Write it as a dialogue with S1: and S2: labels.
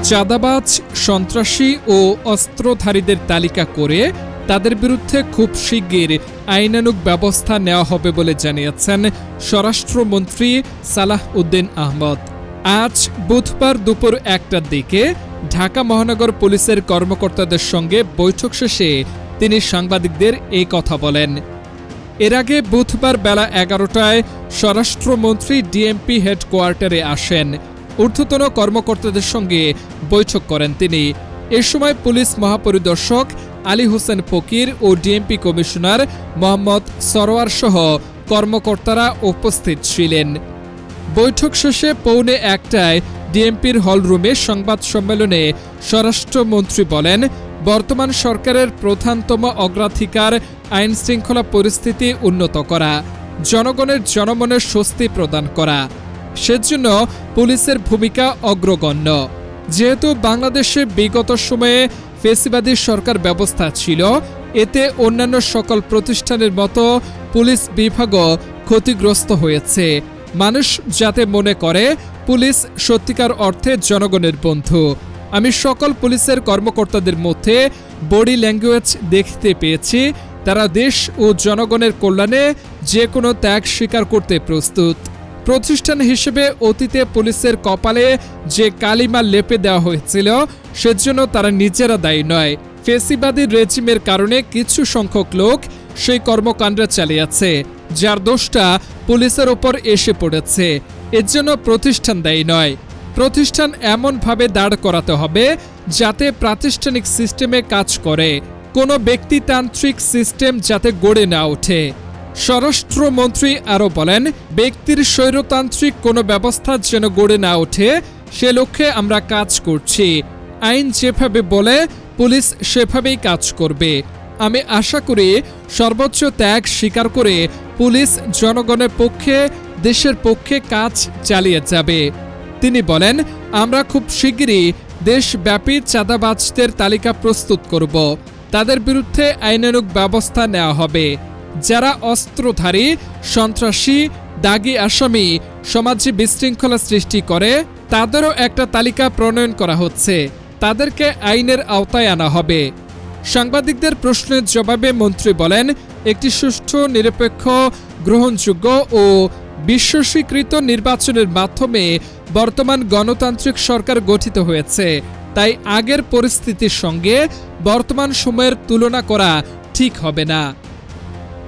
S1: চাঁদাবাজ, সন্ত্রাসী ও অস্ত্রধারীদের তালিকা করে তাদের বিরুদ্ধে খুব শিগগির আইনানুগ ব্যবস্থা নেওয়া হবে বলে জানিয়েছেন স্বরাষ্ট্রমন্ত্রী সালাহ উদ্দিন আহমদ। আজ বুধবার দুপুর ১টার দিকে ঢাকা মহানগর পুলিশের কর্মকর্তাদের সঙ্গে বৈঠক শেষে তিনি সাংবাদিকদের এই কথা বলেন। এর আগে বুধবার বেলা ১১টায় স্বরাষ্ট্রমন্ত্রী ডিএমপি হেডকোয়ার্টারে আসেন। ঊর্ধ্বতন কর্মকর্তাদের সঙ্গে বৈঠক করেন তিনি। এ সময় পুলিশ মহাপরিদর্শক আলী হোসেন ফকির ও ডিএমপি কমিশনার মোহাম্মদ সরোয়ার সহ কর্মকর্তারা উপস্থিত ছিলেন। বৈঠক শেষে পৌনে ১টায় ডিএমপির হলরুমে সংবাদ সম্মেলনে স্বরাষ্ট্রমন্ত্রী বলেন, বর্তমান সরকারের প্রধানতম অগ্রাধিকার আইন শৃঙ্খলা পরিস্থিতি উন্নত করা, জনগণের জনমনের স্বস্তি প্রদান করা। সেজন্য পুলিশের ভূমিকা অগ্রগণ্য। যেহেতু বাংলাদেশে বিগত সময়ে ফ্যাসিবাদী সরকার ব্যবস্থা ছিল, এতে অন্যান্য সকল প্রতিষ্ঠানের মতো পুলিশ বিভাগও ক্ষতিগ্রস্ত হয়েছে। মানুষ যাতে মনে করে পুলিশ সত্যিকার অর্থে জনগণের বন্ধু। আমি সকল পুলিশের কর্মকর্তাদের মধ্যে বডি ল্যাঙ্গুয়েজ দেখতে পেয়েছি, তারা দেশ ও জনগণের কল্যাণে যে কোনো ত্যাগ স্বীকার করতে প্রস্তুত। প্রতিষ্ঠান হিসেবে অতীতে পুলিশের কপালে যে কালিমা লেপে দেওয়া হয়েছিল, সেজন্য তারা নিজেরা দায়ী নয়। ফ্যাসিবাদী রেজিমের কারণে কিছু সংখ্যক লোক সেই কর্মকাণ্ড চালিয়েছে, যার দোষটা পুলিশের ওপর এসে পড়েছে। এর জন্য প্রতিষ্ঠান দায়ী নয়। প্রতিষ্ঠান এমনভাবে দাঁড় করাতে হবে যাতে প্রাতিষ্ঠানিক সিস্টেমে কাজ করে, কোনো ব্যক্তিতান্ত্রিক সিস্টেম যাতে গড়ে না ওঠে। স্বরাষ্ট্রমন্ত্রী আরও বলেন, ব্যক্তির স্বৈরতান্ত্রিক কোনো ব্যবস্থা যেন গড়ে না ওঠে, সে লক্ষ্যে আমরা কাজ করছি। আইন যেভাবে বলে পুলিশ সেভাবেই কাজ করবে। আমি আশা করি সর্বোচ্চ ত্যাগ স্বীকার করে পুলিশ জনগণের পক্ষে, দেশের পক্ষে কাজ চালিয়ে যাবে। তিনি বলেন, আমরা খুব শিগগিরই দেশব্যাপী চাঁদাবাজদের তালিকা প্রস্তুত করব। তাদের বিরুদ্ধে আইনানুগ ব্যবস্থা নেওয়া হবে। যারা অস্ত্রধারী, সন্ত্রাসী, দাগী আসামি, সমাজে বিশৃঙ্খলা সৃষ্টি করে, তাদেরও একটা তালিকা প্রণয়ন করা হচ্ছে। তাদেরকে আইনের আওতায় আনা হবে। সাংবাদিকদের প্রশ্নের জবাবে মন্ত্রী বলেন, একটি সুষ্ঠু, নিরপেক্ষ, গ্রহণযোগ্য ও বিশ্বস্বীকৃত নির্বাচনের মাধ্যমে বর্তমান গণতান্ত্রিক সরকার গঠিত হয়েছে। তাই আগের পরিস্থিতির সঙ্গে বর্তমান সময়ের তুলনা করা ঠিক হবে না।